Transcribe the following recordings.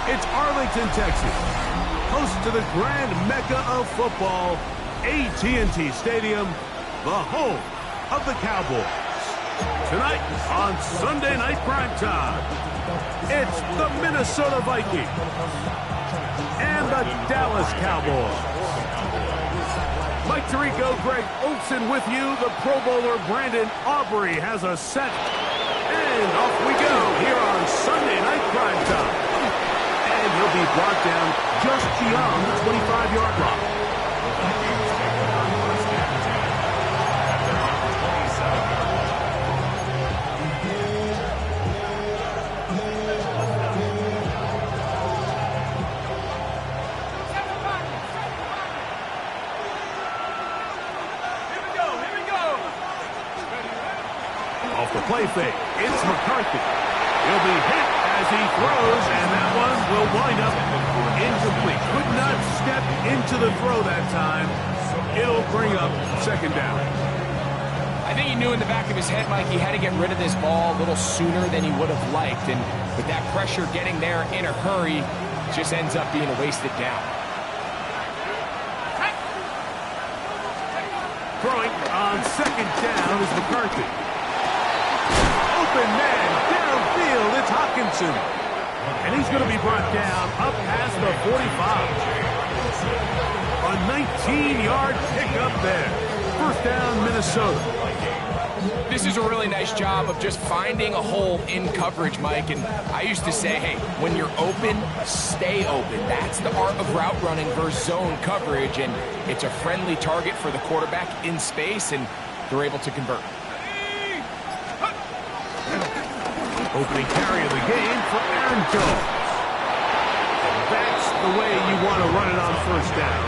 It's Arlington, Texas, host to the grand mecca of football, AT&T Stadium, the home of the Cowboys. Tonight on Sunday Night Primetime, it's the Minnesota Vikings and the Dallas Cowboys. Mike Tirico, Greg Olsen with you. The Pro Bowler Brandon Aubrey has a set. And off we go here on Sunday Night Primetime. And he'll be brought down just beyond the 25-yard line. Off the play fake, it's McCarthy. He'll be hit as he throws, and that one will wind up incomplete. Could not step into the throw that time. It'll bring up second down. I think he knew in the back of his head, Mike, he had to get rid of this ball a little sooner than he would have liked. And with that pressure getting there in a hurry, it just ends up being a wasted down. Throwing on second down is McCarthy. Open man downfield, it's Hawkinson. And he's going to be brought down up past the 45. A 19-yard pickup there. First down, Minnesota. This is a really nice job of just finding a hole in coverage, Mike. And I used to say, hey, when you're open, stay open. That's the art of route running versus zone coverage. And it's a friendly target for the quarterback in space, and they're able to convert. Opening carry of the game for Aaron Jones. That's the way you want to run it on first down.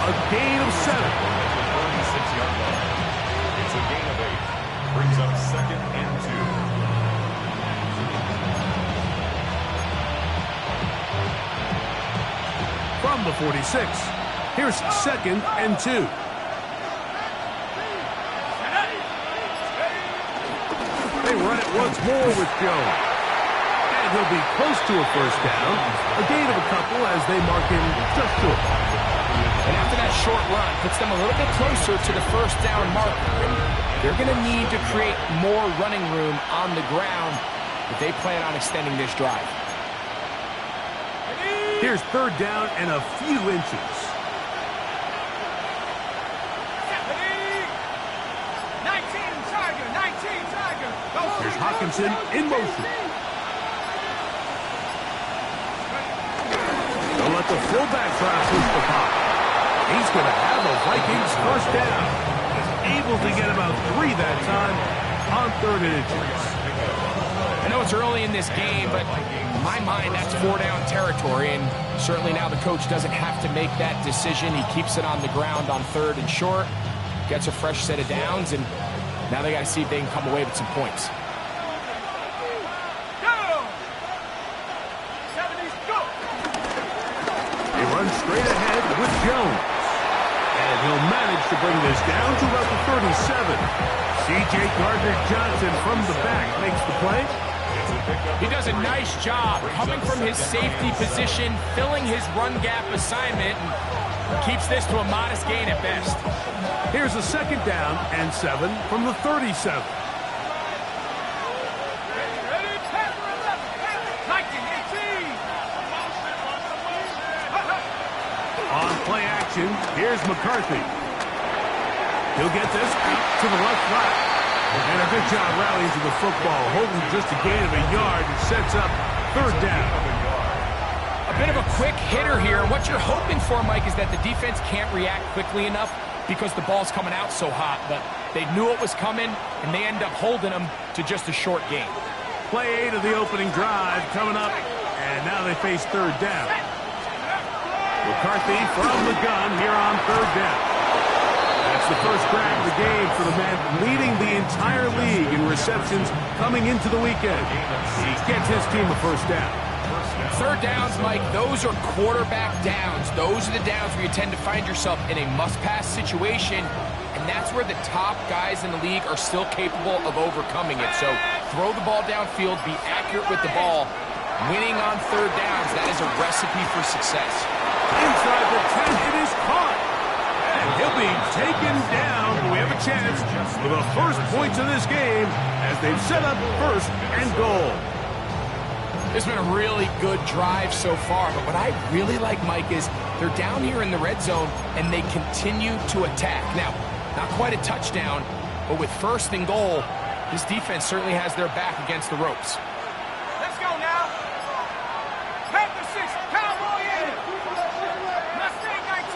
A gain of 7. 36-yard line. It's a gain of 8. Brings up second and 2. From the 46, here's second and 2. They run it once more with Jones. And he'll be close to a first down. A gain of a couple as they mark him just short. And after that short run, puts them a little bit closer to the first down marker. And they're going to need to create more running room on the ground if they plan on extending this drive. Here's third down and a few inches. Here's Hawkinson in motion. They'll let the fullback try to push the pop. He's going to have a Vikings first down. He's able to get about 3 that time on third and inches. I know it's early in this game, but in my mind, that's 4-down territory, and certainly now the coach doesn't have to make that decision. He keeps it on the ground on third and short, gets a fresh set of downs, and now they got to see if they can come away with some points. They run straight ahead with Jones. And he'll manage to bring this down to about the 37. C.J. Gardner-Johnson from the back makes the play. He does a nice job coming from his safety position, filling his run gap assignment, and keeps this to a modest gain at best. Here's a second down and 7 from the 37. On play action, here's McCarthy. He'll get this out to the left flat. And a good job rallying to the football, holding just a gain of a yard and sets up third down. A bit of a quick hitter here. And what you're hoping for, Mike, is that the defense can't react quickly enough because the ball's coming out so hot. But they knew it was coming, and they end up holding them to just a short gain. Play 8 of the opening drive coming up, and now they face third down. McCarthy from the gun here on third down. That's the first grab of the game for the man leading the entire league in receptions coming into the weekend. He gets his team a first down. Third downs, Mike, those are quarterback downs. Those are the downs where you tend to find yourself in a must-pass situation, and that's where the top guys in the league are still capable of overcoming it. So throw the ball downfield, be accurate with the ball, Winning on third downs, that is a recipe for success. Inside the 10, it is caught. And he'll be taken down. We have a chance for the first points of this game as they've set up first and goal. It's been a really good drive so far, but what I really like, Mike, is they're down here in the red zone, and they continue to attack. Now, not quite a touchdown, but with first and goal, this defense certainly has their back against the ropes. Let's go now. Panther 6, Cowboy 8. Mustang 19.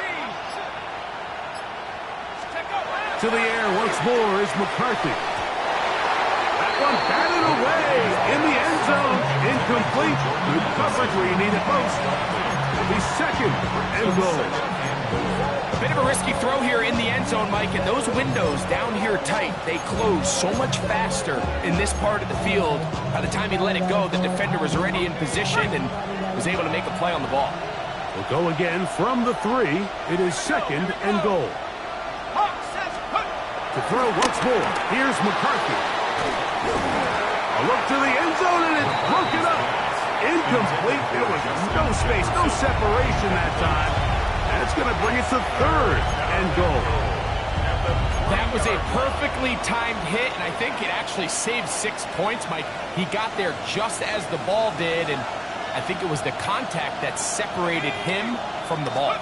To the air once more is McCarthy. That one batted away in the end zone. Incomplete. Good coverage where you need it most. It'll be second and goal. A bit of a risky throw here in the end zone, Mike, and those windows down here tight, they close so much faster in this part of the field. By the time he let it go, the defender was already in position and was able to make a play on the ball. We'll go again from the 3. It is second and goal. To throw once more, here's McCarthy. A look to the end zone, and it's broken up. Incomplete. There was no space, no separation that time. That's going to bring it to third and goal. That was a perfectly timed hit, and I think it actually saved 6 points, Mike. He got there just as the ball did, and I think it was the contact that separated him from the ball.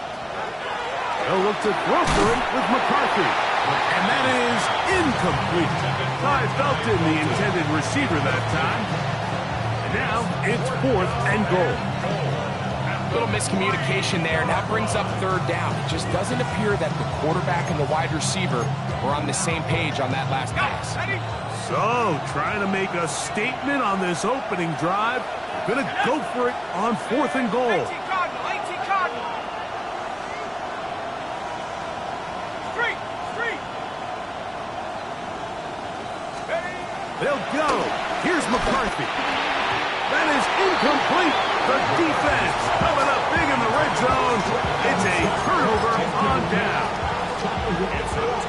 They'll look to throw for it with McCarthy. And that is incomplete. Clive Felton, the intended receiver that time. And now it's fourth and goal. A little miscommunication there, and that brings up third down. It just doesn't appear that the quarterback and the wide receiver were on the same page on that last pass. So, trying to make a statement on this opening drive. Gonna go for it on fourth and goal. 18 Cardinal. They'll go. Here's McCarthy. That is incomplete. The defense coming up big in the red zone. It's a turnover on down.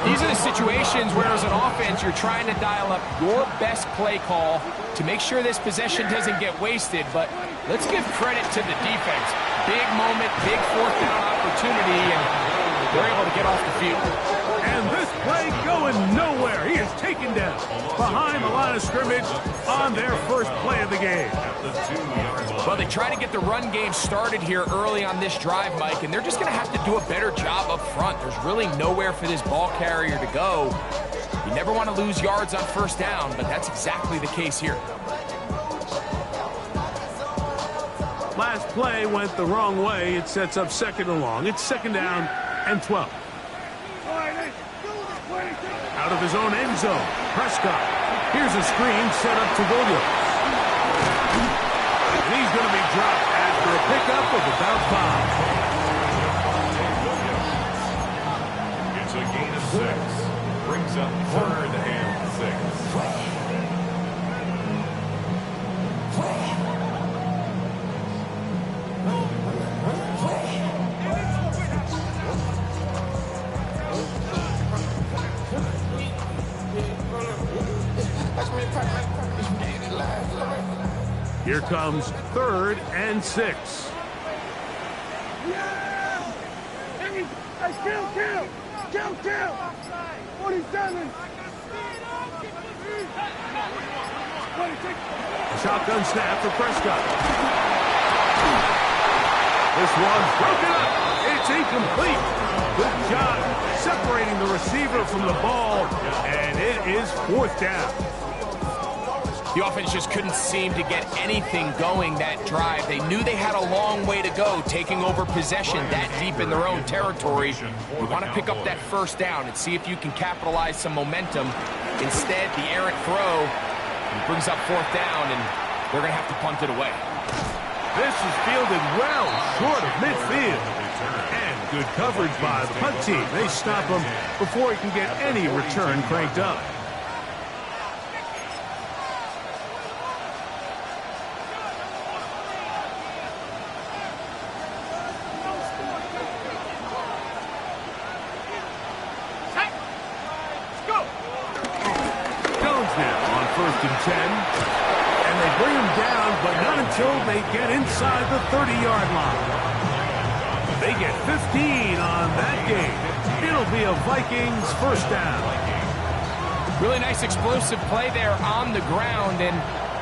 These are the situations where as an offense you're trying to dial up your best play call to make sure this possession doesn't get wasted, but let's give credit to the defense. Big moment, big fourth down opportunity, and they're able to get off the field. And this play going nowhere. He is taken down behind the line of scrimmage on their first play of the game. Well, they try to get the run game started here early on this drive, Mike, and they're just going to have to do a better job up front. There's really nowhere for this ball carrier to go. You never want to lose yards on first down, but that's exactly the case here. Last play went the wrong way. It sets up second and long. It's second down and 12. Out of his own end zone, Prescott. Here's a screen set up to Williams. And he's going to be dropped after a pickup of about 5. It's a gain of 6. Brings up third and 6. Here comes third and 6. Kill! 47! Shotgun snap for Prescott. This one's broken up. It's incomplete. Good job separating the receiver from the ball, and it is fourth down. The offense just couldn't seem to get anything going that drive. They knew they had a long way to go, taking over possession that deep in their own territory. You want to pick up that first down and see if you can capitalize some momentum. Instead, the errant throw brings up fourth down, and they're going to have to punt it away. This is fielded well short of midfield. And good coverage by the punt team. They stop him before he can get any return cranked up. Jones now on 1st and 10. And they bring him down, but not until they get inside the 30-yard line. They get 15 on that game. It'll be a Vikings first down. Really nice explosive play there on the ground. And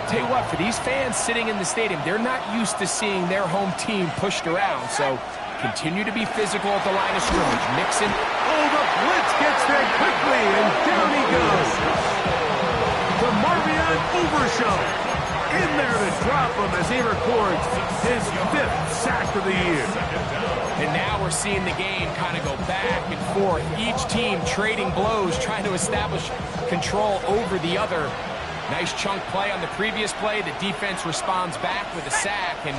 tell you what, for these fans sitting in the stadium, they're not used to seeing their home team pushed around. So continue to be physical at the line of scrimmage. Mixon. Oh, the blitz gets there quickly, and down he goes. The Marvion Overshow in there to drop him as he records his 5th sack of the year. And now we're seeing the game kind of go back and forth. Each team trading blows, trying to establish control over the other. Nice chunk play on the previous play. The defense responds back with a sack, and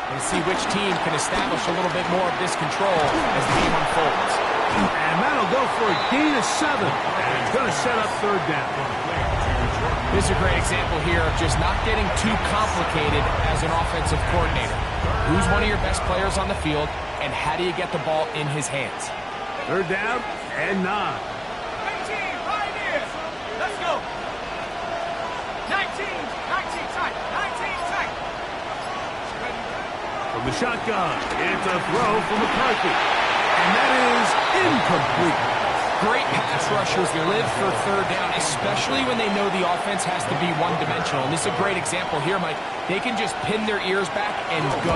we'll see which team can establish a little bit more of this control as the game unfolds. And that'll go for a gain of 7. And it's going to set up 3rd down. This is a great example here of just not getting too complicated as an offensive coordinator. Who's one of your best players on the field, and how do you get the ball in his hands? 3rd down and 9. 18, right here. Let's go. 19 tight, 19 tight. From the shotgun, it's a throw from McCarthy. And that is incomplete. Great pass rushers live for 3rd down, especially when they know the offense has to be one-dimensional. And this is a great example here, Mike. They can just pin their ears back and go.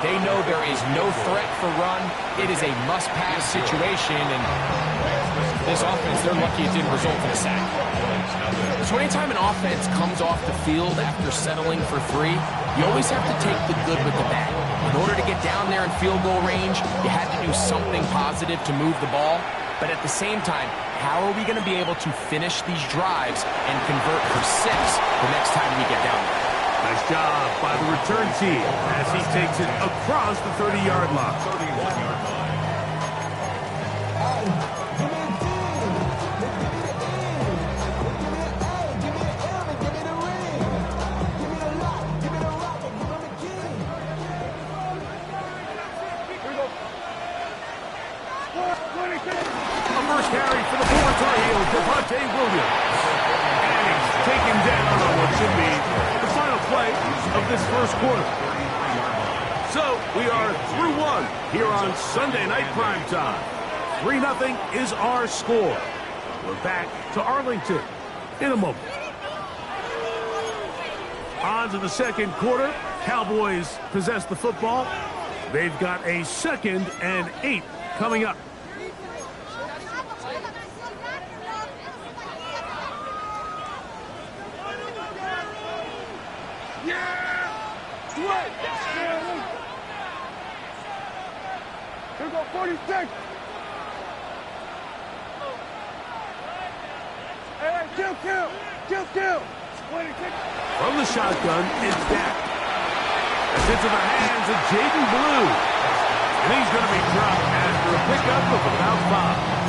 They know there is no threat for run. It is a must-pass situation, and this offense, they're lucky it didn't result in a sack. So anytime an offense comes off the field after settling for 3, you always have to take the good with the bad. In order to get down there in field goal range, you had to do something positive to move the ball. But at the same time, how are we going to be able to finish these drives and convert for 6 the next time we get down there? Nice job by the return team as he takes it across the 30-yard line. 31-yard line. Carry for the former Tar Heels, Devontae Williams. And he's taken down on what should be the final play of this first quarter. So we are through 1 here on Sunday Night Primetime. 3-0 is our score. We're back to Arlington in a moment. On to the second quarter. Cowboys possess the football. They've got a 2nd and 8 coming up. Here we go, 46. Hey, kill. 26. From the shotgun, it's Dak. It's into the hands of Jaden Blue. And he's going to be dropped after a pickup of about 5.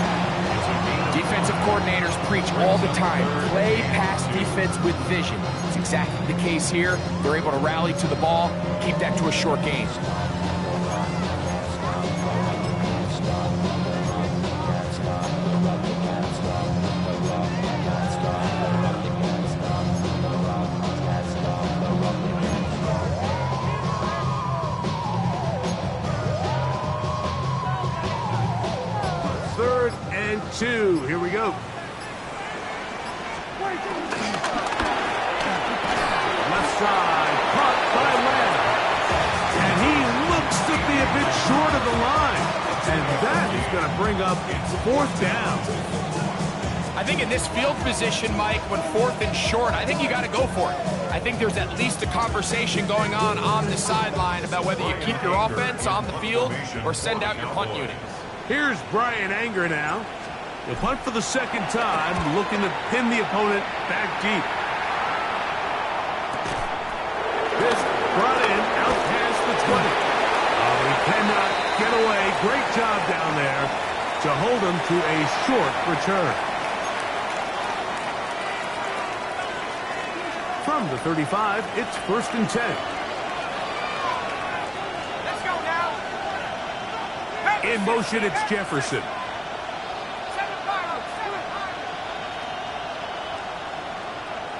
Defensive coordinators preach all the time, play pass defense with vision. It's exactly the case here. They're able to rally to the ball, keep that to a short gain. Third and 2. Here we go. Left side, caught by Lamb. And he looks to be a bit short of the line. And that is going to bring up 4th down. I think in this field position, Mike, when 4th and short, I think you got to go for it. I think there's at least a conversation going on the sideline about whether you keep your offense on the field or send out your punt unit. Here's Brian Anger now. He'll punt for the 2nd time, looking to pin the opponent back deep. This brought in out past the 20. Oh, he cannot get away. Great job down there to hold him to a short return. From the 35, it's 1st and 10. Let's go now. In motion, it's Jefferson.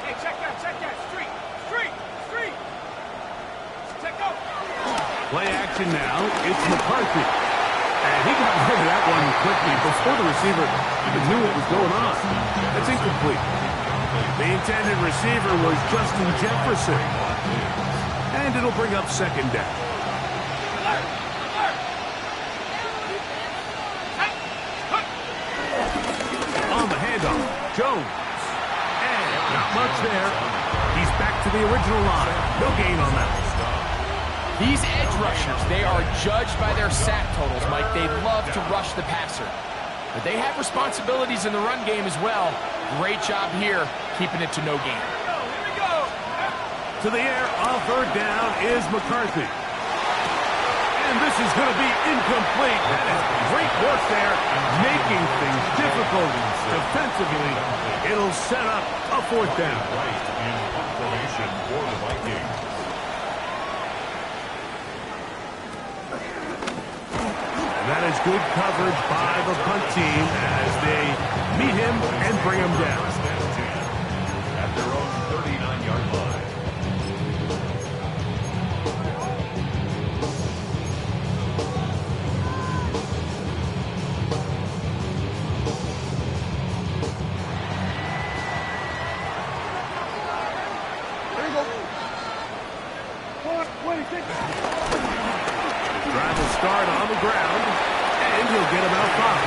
Hey, check that. Street. formation now. It's McCarthy. And he got rid of that one quickly before the receiver even knew what was going on. That's incomplete. The intended receiver was Justin Jefferson. And it'll bring up second down. On the handoff, Jones. And not much there. He's back to the original line. No gain on that. These edge rushers, they are judged by their sack totals, Mike. They love to rush the passer. But they have responsibilities in the run game as well. Great job here, keeping it to no gain. Here we go. To the air on third down is McCarthy. And this is going to be incomplete. That is great work there, making things difficult defensively. It'll set up a fourth down. Right in punt formation for the Vikings. That is good coverage by the punt team as they meet him and bring him down. At their own 39-yard line. Here we go. 26. Drive will start on the ground, and he'll get about 5.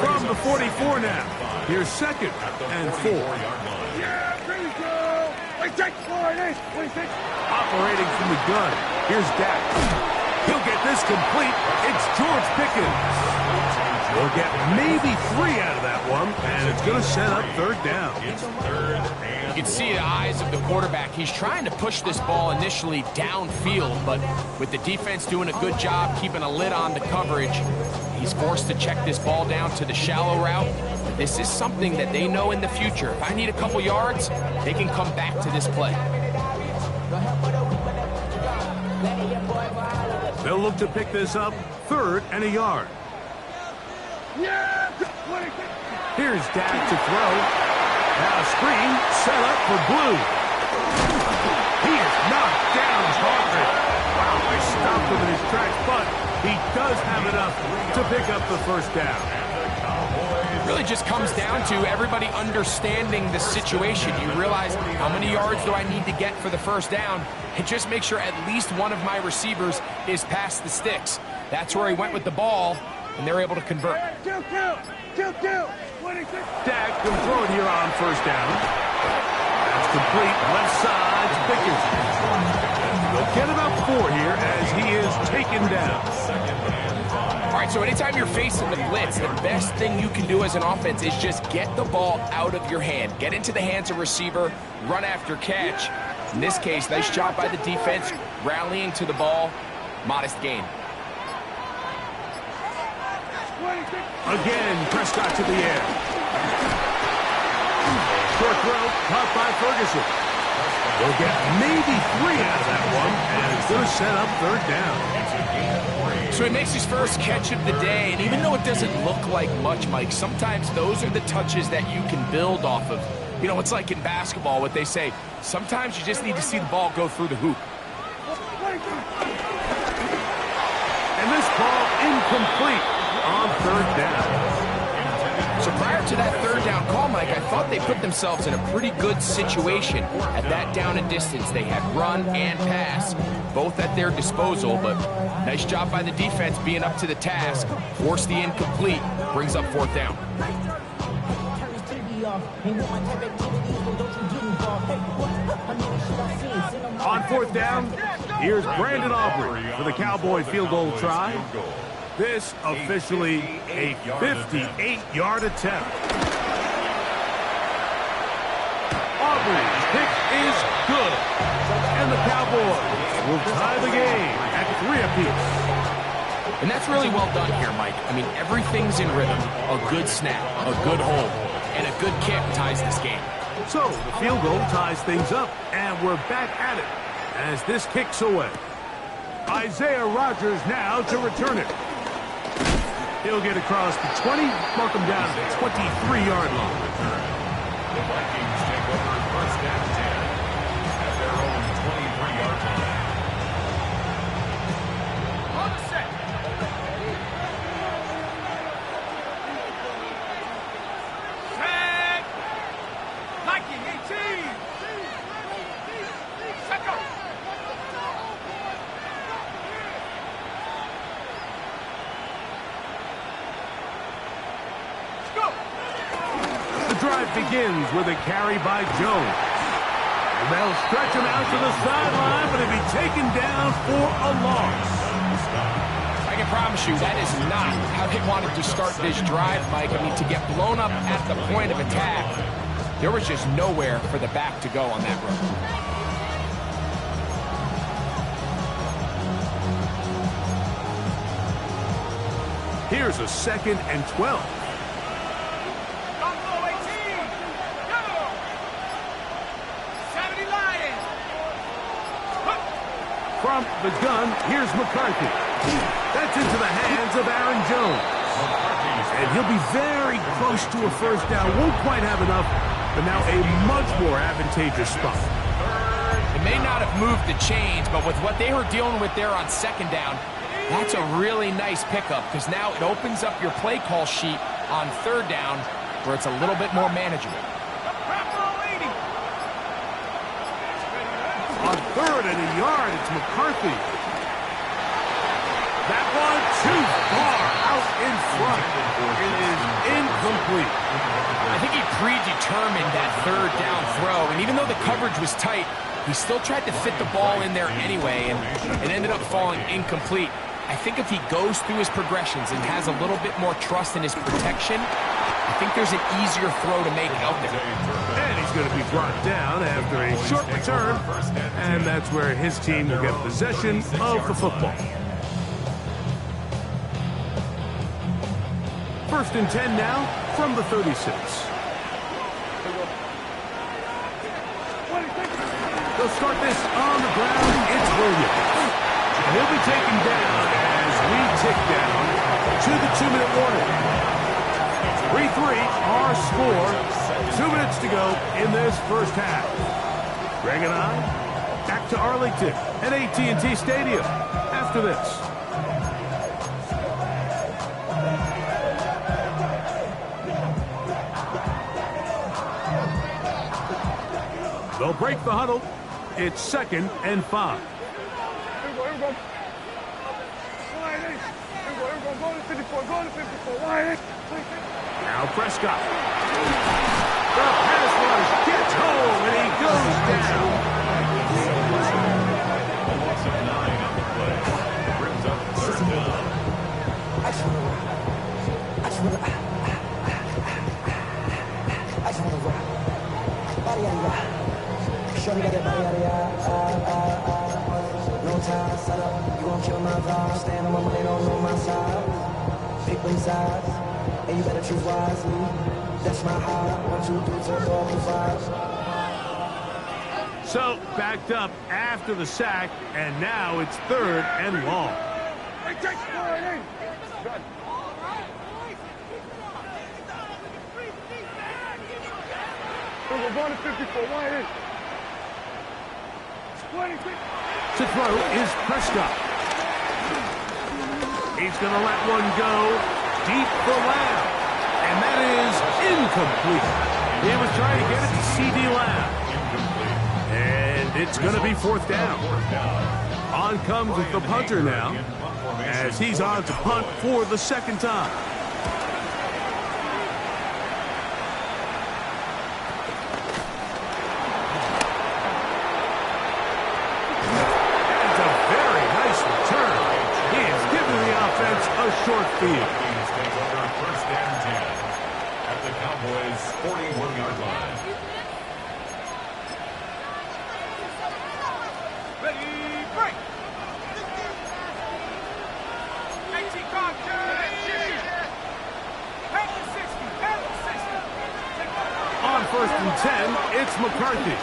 From the 44 now. Here's second and 4. Yeah, here we go. 26. 26. Operating from the gun. Here's Dak. He'll get this complete. It's George Pickens. We'll get maybe 3 out of that one, and it's going to set up third down. You can see the eyes of the quarterback. He's trying to push this ball initially downfield, but with the defense doing a good job keeping a lid on the coverage, he's forced to check this ball down to the shallow route. This is something that they know in the future. If I need a couple yards, they can come back to this play. They'll look to pick this up, 3rd and a yard. Yeah, 26. Here's Dak to throw. Now screen set up for Blue. He is knocked down hard. Wow, they stopped him in his tracks, but he does have enough to pick up the first down. It really just comes down to everybody understanding the situation. You realize how many yards do I need to get for the first down, and just make sure at least one of my receivers is past the sticks. That's where he went with the ball, and they're able to convert. 2-2. 26. Dak can throw it here on first down. That's complete. Left side to Pickens. They'll get about 4 here as he is taken down. All right, so anytime you're facing the blitz, the best thing you can do as an offense is just get the ball out of your hand. Get into the hands of receiver, run after catch. In this case, nice job by the defense, rallying to the ball. Modest gain. Again, Prescott to the air. Short throw, caught by Ferguson. They'll get maybe 3 out of that one, and it's going to set up third down. So he makes his first catch of the day, and even though it doesn't look like much, Mike, sometimes those are the touches that you can build off of. You know, it's like in basketball, what they say, sometimes you just need to see the ball go through the hoop. And this ball incomplete on third down. So prior to that third down call, Mike, I thought they put themselves in a pretty good situation. At that down and distance, they had run and pass, both at their disposal, but nice job by the defense being up to the task. Force the incomplete, brings up fourth down. On fourth down, here's Brandon Aubrey for the Cowboy field goal try. This officially a 58-yard attempt. Aubrey's pick is good. And the Cowboys will tie the game at 3 apiece. And that's really well done here, Mike. I mean, everything's in rhythm. A good snap, a good hold, and a good kick ties this game. So the field goal ties things up, and we're back at it as this kicks away. Isaiah Rodgers now to return it. He'll get across the 20, mark him down at the 23-yard line. The Vikings take over Viking 18. Set go. Let's go. The drive begins with a carry by Jones. And they'll stretch him out to the sideline, but he'll be taken down for a loss. I can promise you that is not how they wanted to start this drive, Mike. I mean, to get blown up at the point of attack, there was just nowhere for the back to go on that run. Here's a 2nd and 12. Buffalo 18. Go. 70 Lions. From the gun, here's McCarthy. That's into the hands of Aaron Jones. And he'll be very close to a first down. Won't quite have enough, but now a much more advantageous spot. It may not have moved the chains, but with what they were dealing with there on 2nd down, that's a really nice pickup because now it opens up your play call sheet on 3rd down where it's a little bit more manageable. On 3rd and a yard, it's McCarthy. That one too far out in front. It is incomplete. I think he predetermined that 3rd down throw, and even though the coverage was tight, he still tried to fit the ball in there anyway, and it ended up falling incomplete. I think if he goes through his progressions and has a little bit more trust in his protection, I think there's an easier throw to make out there. And he's going to be brought down after a short return, and that's where his team will get possession of the football. 1st and 10 now from the 36. They'll start this on the ground. It's Williams. And he'll be taken down as we tick down to the 2-minute warning. 3-3 our score. 2 minutes to go in this first half. Greg and I back to Arlington at AT&T Stadium after this. They'll break the huddle. It's 2nd and 5. Now Prescott. The pass rush gets home, and he goes down. A loss of 9 on the play. Brings up 3rd down. I just want to rock. Body, shorty got that body, no time, set up, you gon' kill my vibe. Stand on my money, don't know my side. Pick them sides, and you better choose wisely. That's my high. 1, 2, 3, 4, 5. So, backed up after the sack, and now it's 3rd and long. Hey, take it. We're going to 54. Wide in. 26. To throw is Prescott. He's going to let one go deep for Lamb. And that is incomplete. He was trying to get it to C.D. Lamb. And it's going to be 4th down. On comes the punter now, as he's on to punt for the 2nd time. That's a very nice return. He has given the offense a short field. Vikings take over 1st and 10 at the Cowboys' 41-yard line. Ready, break. 18 card, handle 60, handle 60. On 1st and 10, it's McCarthy.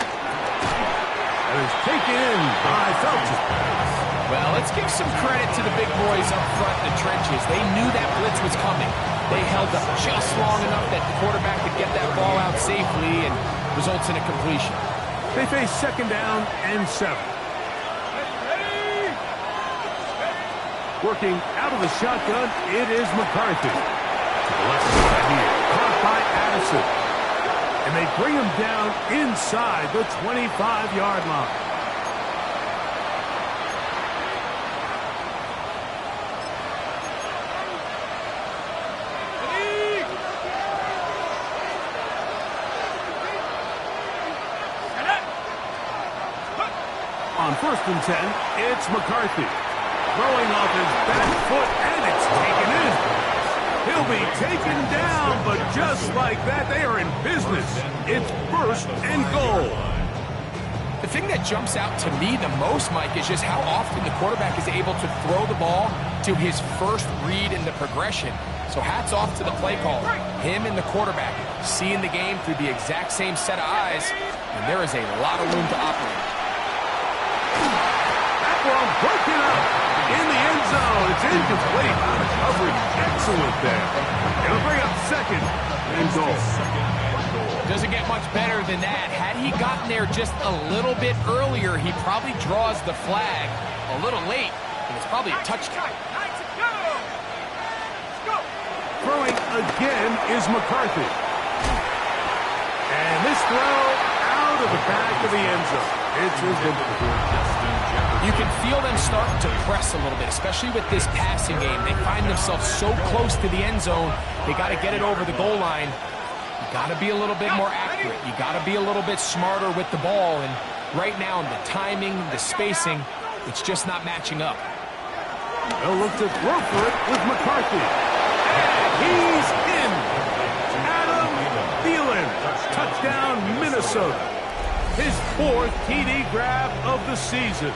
And it's taken in by Felton. Well, let's give some credit to the big boys up front in the trenches. They knew that blitz was coming. They held up just long enough that the quarterback could get that ball out safely and results in a completion. They face 2nd down and 7. Working out of the shotgun, it is McCarthy. To the left side here, caught by Addison. And they bring him down inside the 25-yard line. On 1st and 10, it's McCarthy. Throwing off his back foot, and it's taken in. He'll be taken down, but just like that, they are in business. It's 1st and goal. The thing that jumps out to me the most, Mike, is just how often the quarterback is able to throw the ball to his first read in the progression. So hats off to the play caller. Him and the quarterback seeing the game through the exact same set of eyes, and there is a lot of room to operate. That one broken up in the end zone. It's incomplete. Out of coverage. Excellent there. It'll bring up 2nd and goal. Doesn't get much better than that. Had he gotten there just a little bit earlier, he probably draws the flag a little late, and it's probably a touchdown. Throwing again is McCarthy. And this throw out of the back of the end zone. It's You can feel them starting to press a little bit, especially with this passing game. They find themselves so close to the end zone, they got to get it over the goal line. You got to be a little bit more accurate. You got to be a little bit smarter with the ball. And right now, the timing, the spacing, it's just not matching up. They'll look to throw for it with McCarthy. And he's in. Adam Thielen. Touchdown, Minnesota. His 4th TD grab of the season.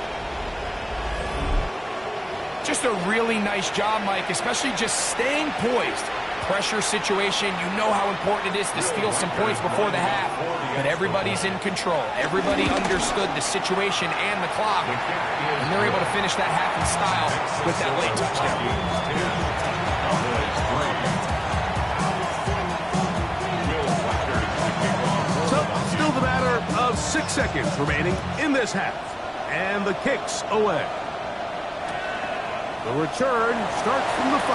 Just a really nice job, Mike, especially just staying poised. Pressure situation, you know how important it is to steal some points before the half. But everybody's in control. Everybody understood the situation and the clock. And they're able to finish that half in style with that late touchdown. Still the matter of 6 seconds remaining in this half. And the kick's away. The return starts from the 5.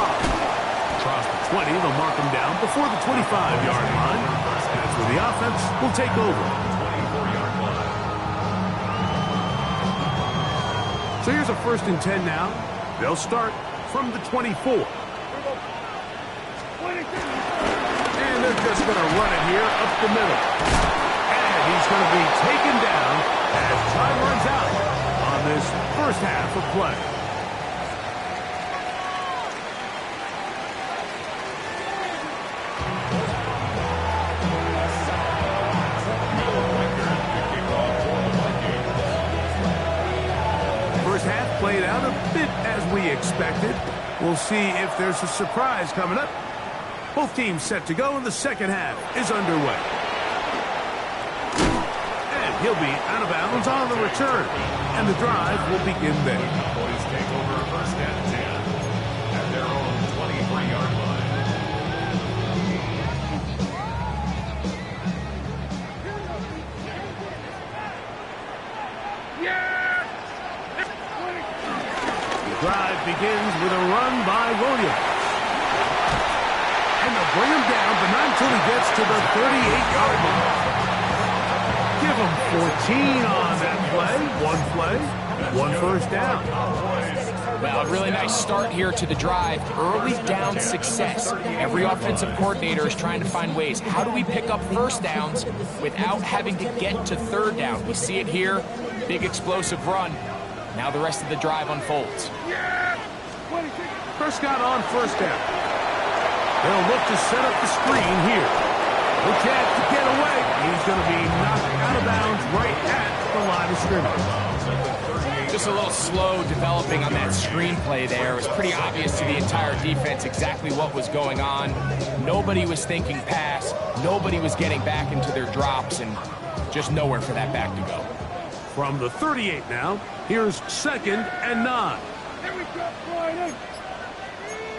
Across the 20, they'll mark him down before the 25-yard line. That's where the offense will take over. 24-yard line. So here's a 1st and 10 now. They'll start from the 24. And they're just going to run it here up the middle. He's going to be taken down as time runs out on this first half of play. First half played out a bit as we expected. We'll see if there's a surprise coming up. Both teams set to go, and the second half is underway. He'll be out of bounds on the return, and the drive will begin there. Cowboys take over 1st and 10 at their own 23-yard line. The drive begins with a run by Williams. And they'll bring him down, but not until he gets to the 38-yard line. Give him 14 on that play. 1 first down. Well, a really nice start here to the drive. Early down success. Every offensive coordinator is trying to find ways. How do we pick up first downs without having to get to 3rd down? We see it here. Big explosive run. Now the rest of the drive unfolds. Prescott on 1st down. They'll look to set up the screen here. No chance to get away. He's going to be knocked out of bounds right at the line of scrimmage. Just a little slow developing on that screenplay there. It was pretty obvious to the entire defense exactly what was going on. Nobody was thinking pass. Nobody was getting back into their drops, and just nowhere for that back to go. From the 38 now, here's 2nd and 9. Here we go, Friday.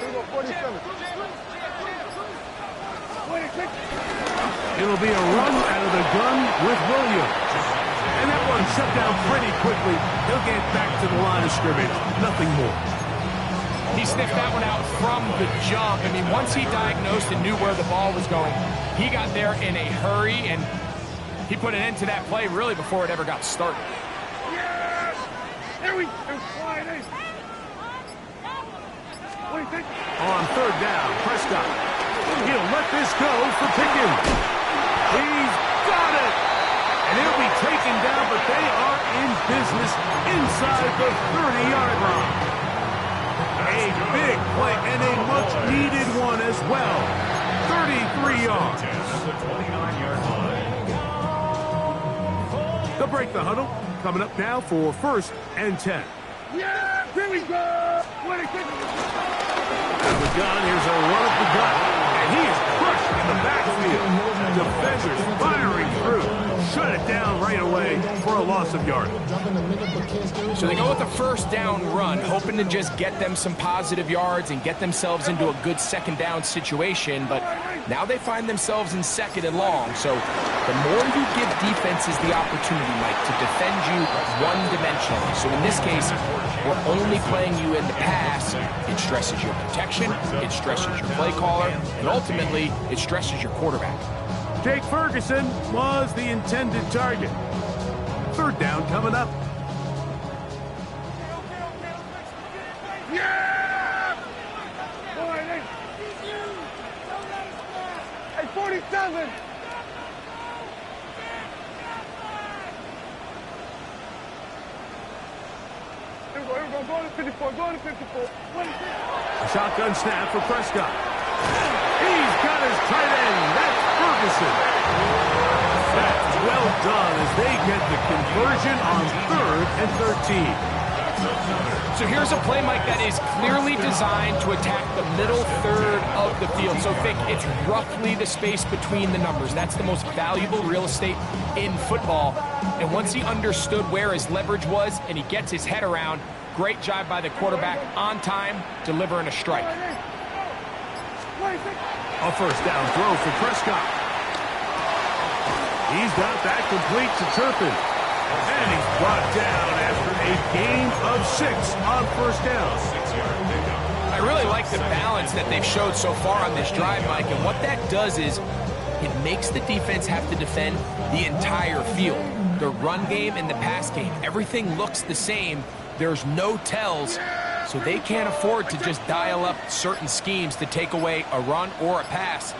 Here we go, 47. It'll be a run out of the gun with Williams. And that one shut down pretty quickly. He'll get back to the line of scrimmage. Nothing more. He sniffed that one out from the jump. I mean, once he diagnosed and knew where the ball was going, he got there in a hurry, and he put an end to that play really before it ever got started. Yes! There we go. Slide in. What do you think? On third down, Prescott. He'll let this go for Pickens. He's got it! And he'll be taken down, but they are in business inside the 30-yard line. A big play and a much-needed one as well. 33 yards. They'll break the huddle. Coming up now for 1st and 10. Yeah! Here we go! What do you think? Out of the gun, here's a run up the gut. And he is crushed in the backfield. Defenders firing through. Shut it down right away for a loss of yardage. So they go with the 1st down run, hoping to just get them some positive yards and get themselves into a good 2nd down situation, but now they find themselves in 2nd and long. So the more you give defenses the opportunity, Mike, to defend you one-dimensionally. So in this case, we're only playing you in the pass. It stresses your protection, it stresses your play caller, and ultimately, it stresses your quarterback. Jake Ferguson was the intended target. 3rd down coming up. Yeah! Boy, hey, 47! Here we go, go to 54, go to 54. What is it? A shotgun snap for Prescott. He's got his tight end. That's Ferguson. That's well done as they get the conversion on 3rd and 13. So here's a play, Mike, that is clearly designed to attack the middle 3rd of the field. So think it's roughly the space between the numbers. That's the most valuable real estate in football. And once he understood where his leverage was and he gets his head around, great job by the quarterback on time, delivering a strike. A 1st down throw for Prescott. He's got that complete to Turpin. And he's brought down after a gain of 6 on 1st down. I really like the balance that they've showed so far on this drive, Mike, and what that does is it makes the defense have to defend the entire field. The run game and the pass game, everything looks the same. There's no tells, so they can't afford to just dial up certain schemes to take away a run or a pass.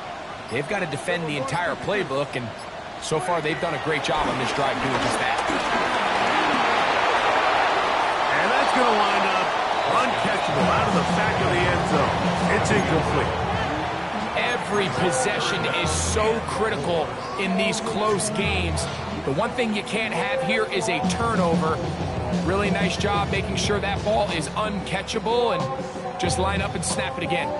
They've got to defend the entire playbook, and so far they've done a great job on this drive doing just that. And that's going to wind up uncatchable out of the back of the end zone. It's incomplete. Every possession is so critical in these close games. The one thing you can't have here is a turnover. Really nice job making sure that ball is uncatchable, and just line up and snap it again.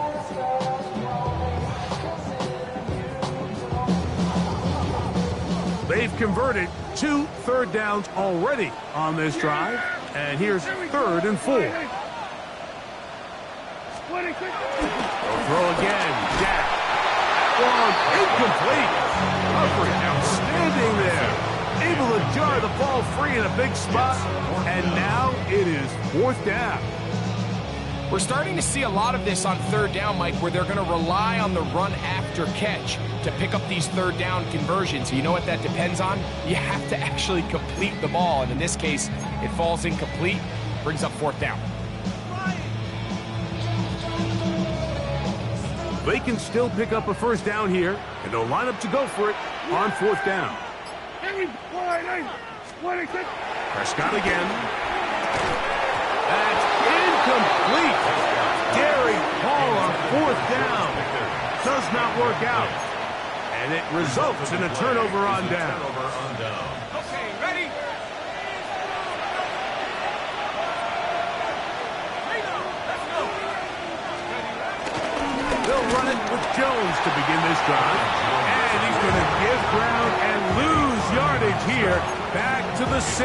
They've converted 2 3rd downs already on this drive. And here's 3rd and 4. They'll throw again. Jack. Long, incomplete. Coverage outstanding there. Able to jar the ball free in a big spot. And now it is 4th down. We're starting to see a lot of this on 3rd down, Mike, where they're going to rely on the run after catch to pick up these 3rd down conversions. You know what that depends on? You have to actually complete the ball, and in this case, it falls incomplete, brings up 4th down. They can still pick up a 1st down here, and they'll line up to go for it on 4th down. Prescott again. That's incomplete. Gary Hall on 4th down. Does not work out. And it results in a turnover on down. Okay, ready? They'll run it with Jones to begin this drive. And he's going to give ground and lose yardage here. Back to the 6.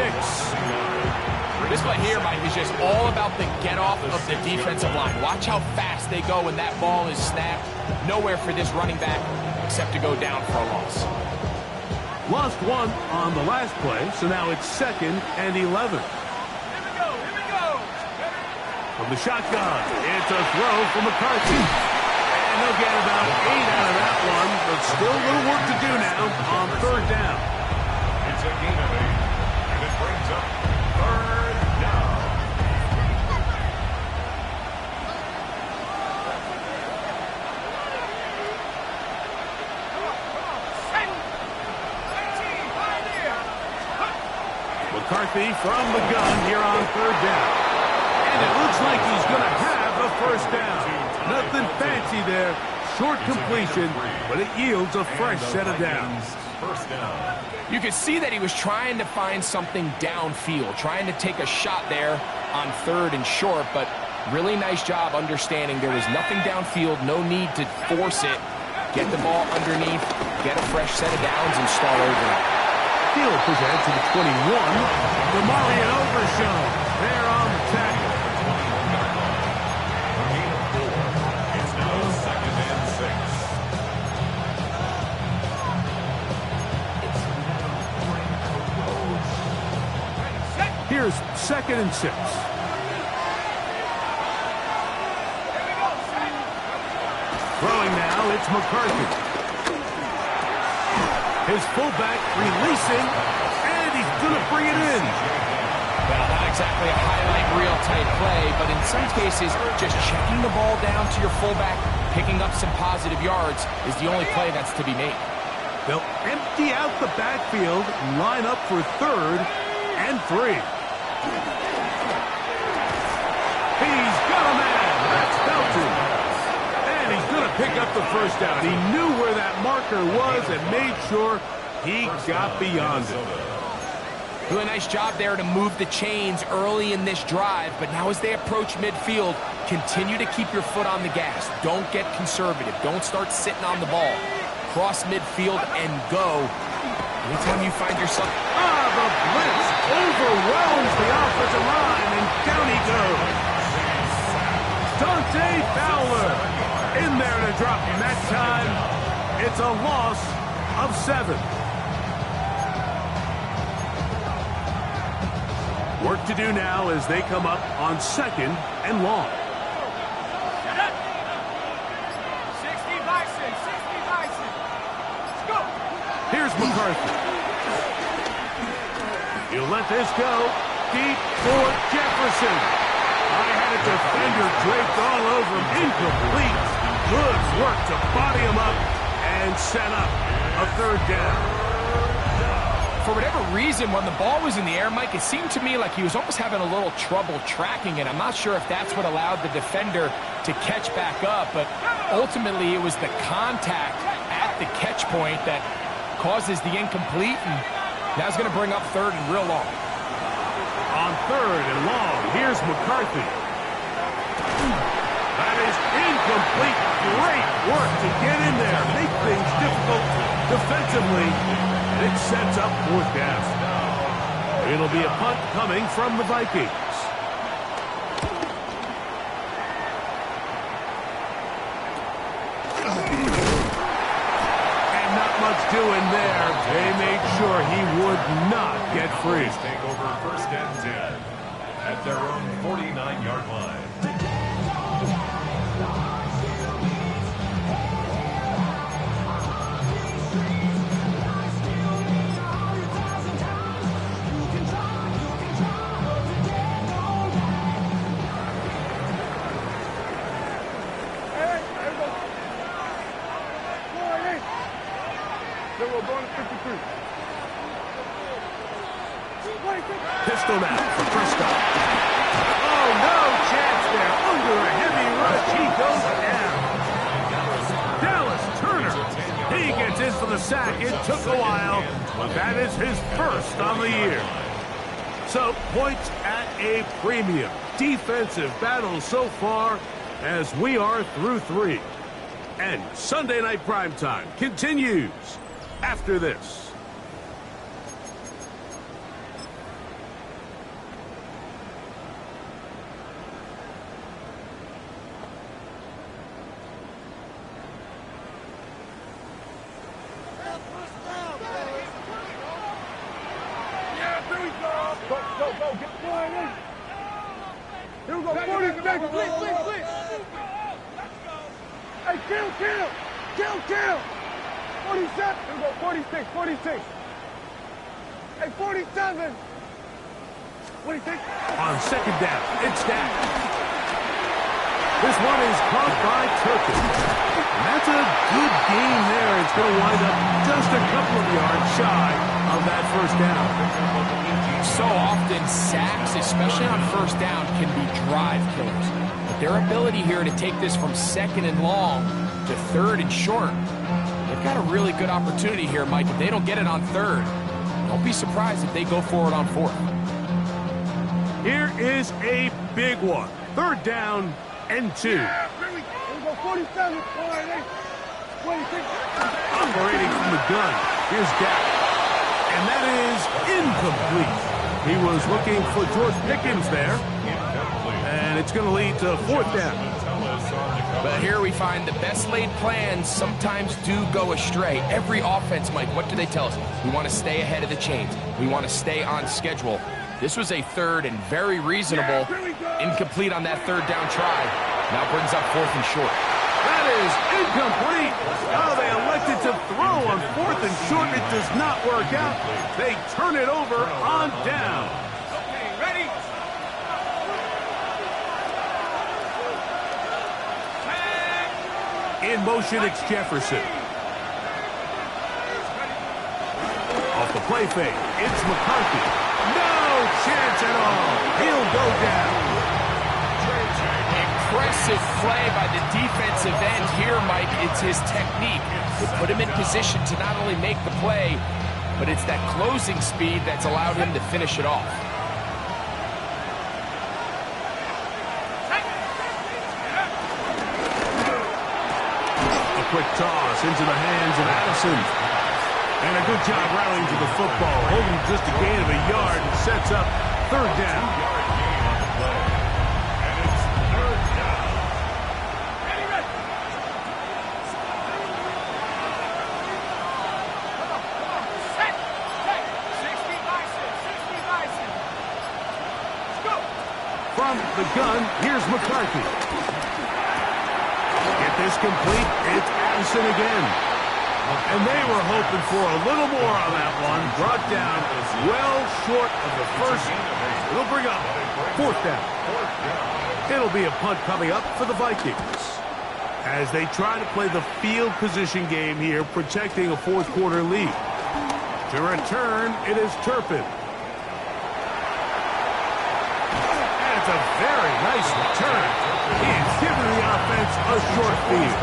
This play here, Mike, is just all about the get-off of the defensive line. Watch how fast they go when that ball is snapped. Nowhere for this running back except to go down for a loss. Lost 1 on the last play, so now it's 2nd and 11. Here we go, here we go. From the shotgun, it's a throw from McCarthy. And they'll get about 8 out of that one, but still a little work to do now on third down. It's a gain of 8, and it brings up third down. McCarthy from the gun here on third down. And it looks like he's going to have a first down. Nothing fancy there. Short completion, but it yields a fresh set of downs. First down. You could see that he was trying to find something downfield, trying to take a shot there on third and short, but really nice job understanding there was nothing downfield, no need to force it. Get the ball underneath, get a fresh set of downs, and start over. Field present to the 21. Demarion Overshown there on the tackle. It's now second and 6. Here's second and 6. Throwing now, it's McCarthy. His fullback releasing, and he's going to bring it in. Well, not exactly a highlight reel type play, but in some cases, just checking the ball down to your fullback, picking up some positive yards is the only play that's to be made. They'll empty out the backfield and line up for third and 3. He's got a man. That's Felton. And he's going to pick up the first down. He knew where that marker was and made sure he got beyond it. Really nice job there to move the chains early in this drive, but now as they approach midfield, continue to keep your foot on the gas. Don't get conservative. Don't start sitting on the ball. Cross midfield and go. Anytime you find yourself... The blitz overwhelms the offensive line, and down he goes. Dante Fowler in there to drop him. That time, it's a loss of 7. Work to do now as they come up on second and long. 60 by 6, 60 by 6. Let's go. Here's McCarthy. You let this go. Deep for Jefferson. I had a defender draped all over him. Incomplete. Good work to body him up and set up a third down. For whatever reason, when the ball was in the air, Mike, it seemed to me like he was almost having a little trouble tracking it. I'm not sure if that's what allowed the defender to catch back up, but ultimately it was the contact at the catch point that causes the incomplete, and that's going to bring up third and real long. On third and long, here's McCarthy. That is incomplete. Great work to get in there, make things difficult defensively. It sets up fourth down. It'll be a punt coming from the Vikings. And not much doing there. They made sure he would not get free. Take over first and 10 at their own 49-yard line. Pistol now for Prescott. Oh, no chance there. Under a heavy rush, he goes down. Dallas Turner. He gets in for the sack. It took a while, but that is his first on the year. So, points at a premium. Defensive battle so far as we are through 3. And Sunday Night Primetime continues after this. Here we go, 46. Please. Hey, kill. 47. Here we go, 46. Hey, 47. 26. On second down, it's Dak. This one is caught by Turpin. And that's a good gain there. It's going to wind up just a couple of yards shy of that first down. So often, sacks, especially on first down, can be drive killers. But their ability here to take this from second and long to third and short, they've got a really good opportunity here, Mike. If they don't get it on third, don't be surprised if they go forward on fourth. Here is a big one. Third down and 2. Yeah, here we go, 47. 26. Operating from the gun. Here's Dak. And that is incomplete. He was looking for George Pickens there. And it's going to lead to fourth down. But here we find the best laid plans sometimes do go astray. Every offense, Mike, what do they tell us? We want to stay ahead of the chains. We want to stay on schedule. This was a third and very reasonable. Incomplete on that third down try. Now brings up fourth and short. That is incomplete. Oh, they elected to throw on fourth and short. It does not work out. They turn it over on down. Okay, ready? In motion, it's Jefferson. Off the play fake, it's McCarthy. No chance at all. He'll go down. Impressive play by the defensive end here, Mike. It's his technique. It put him in position to not only make the play, but it's that closing speed that's allowed him to finish it off. A quick toss into the hands of Addison. And a good job rallying to the football, holding just a gain of a yard and sets up third down. From the gun, here's McCarthy. Get this complete, it's Addison again. And they were hoping for a little more on that one. Brought down well short of the first. It'll bring up fourth down. It'll be a punt coming up for the Vikings as they try to play the field position game here, protecting a fourth quarter lead. To return, it is Turpin. And it's a very nice return. He's giving the offense a short field.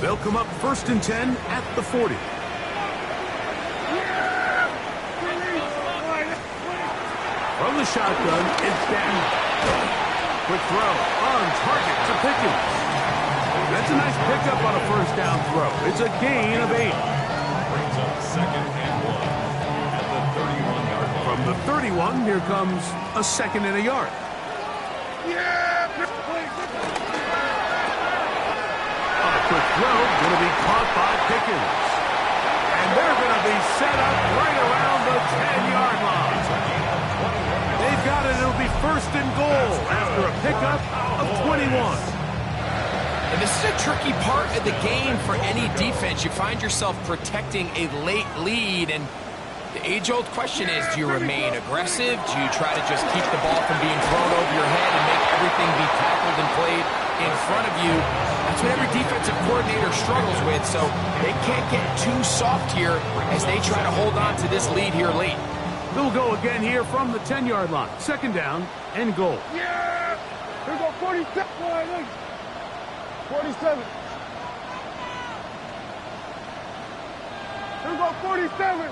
They'll come up first and 10 at the 40. From the shotgun, it's down. Quick throw on target to Pickens. That's a nice pickup on a first down throw. It's a gain of 8. Brings up second and 1 at the 31-yard line. From the 31, here comes a second and a yard. On a quick throw, going to be caught by Pickens. And they're going to be set up right around the 10-yard line. They've got it. It'll be first and goal after a pickup of 21. And this is a tricky part of the game for any defense. You find yourself protecting a late lead, and the age-old question is, do you remain aggressive? Do you try to just keep the ball from being thrown over your head and make everything be tackled and played in front of you? That's what every defensive coordinator struggles with, so they can't get too soft here as they try to hold on to this lead here late. They'll go again here from the 10-yard line. Second down and goal. Yeah! Here we go, 47. 47. Here we go, 47.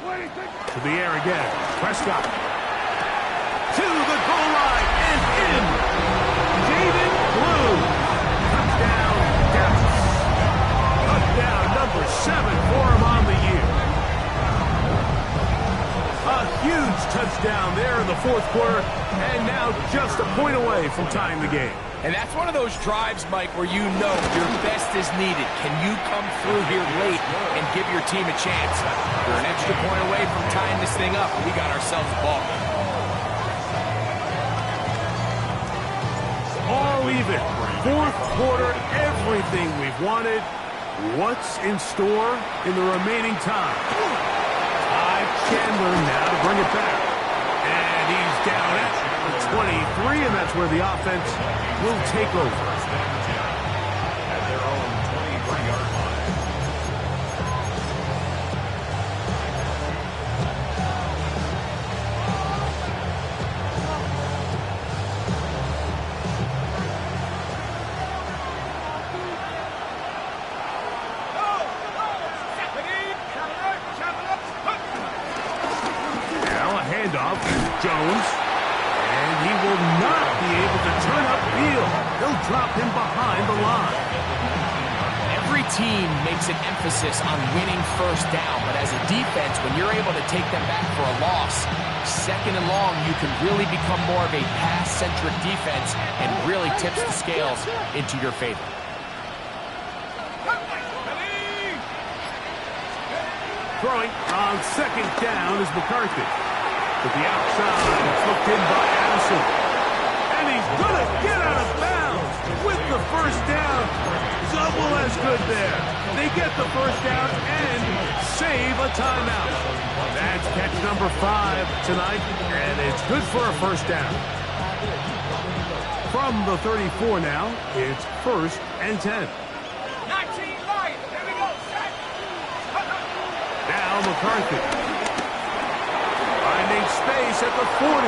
26. To the air again. Prescott. To the goal line and in. David Blue. Touchdown, Dallas. Touchdown number 7 for him on the year. A huge touchdown there in the fourth quarter, and now just a point away from tying the game. And that's one of those drives, Mike, where you know your best is needed. Can you come through here late and give your team a chance? We're an extra point away from tying this thing up. We got ourselves a ball game. All even. Fourth quarter, everything we've wanted. What's in store in the remaining time? Chandler now to bring it back. And he's down at the 23, and that's where the offense will take over. At their own 23-yard line. Handoff to Jones, and he will not be able to turn upfield. They'll drop him behind the line. Every team makes an emphasis on winning first down, but as a defense, when you're able to take them back for a loss, second and long, you can really become more of a pass-centric defense and really tips the scales into your favor. Throwing on second down is McCarthy. To the outside, it's looked in by Addison. And he's going to get out of bounds with the first down. Double as good there. They get the first down and save a timeout. That's catch number 5 tonight, and it's good for a first down. From the 34 now, it's 1st and 10. 19 Lions. Here we go. Set. Now McCarthy. Finding space at the 40.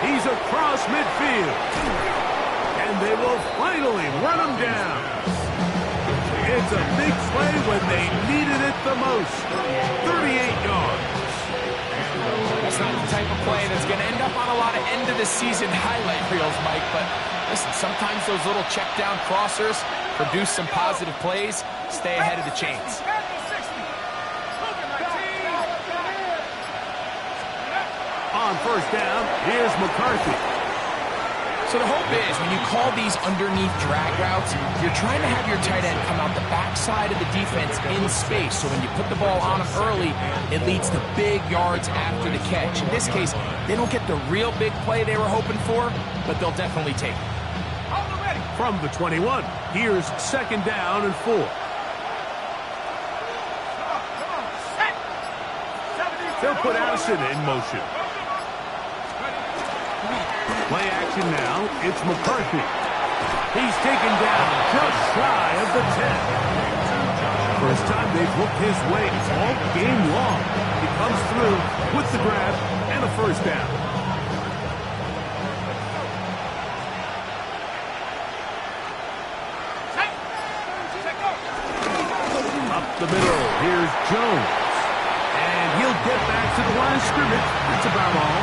He's across midfield. And they will finally run him down. It's a big play when they needed it the most. 38 yards. That's not the type of play that's going to end up on a lot of end-of-the-season highlight reels, Mike. But listen, sometimes those little check-down crossers produce some positive plays. Stay ahead of the chains. On first down, here's McCarthy. So the hope is when you call these underneath drag routes, you're trying to have your tight end come out the backside of the defense in space. So when you put the ball on him early, it leads to big yards after the catch. In this case, they don't get the real big play they were hoping for, but they'll definitely take it. From the 21, here's second down and 4. They'll put Addison in motion. Play action now, it's McCarthy. He's taken down just shy of the 10. First time they've looked his way all game long. He comes through with the grab and a first down. Up the middle, here's Jones. And he'll get back to the line of scrimmage. That's about all.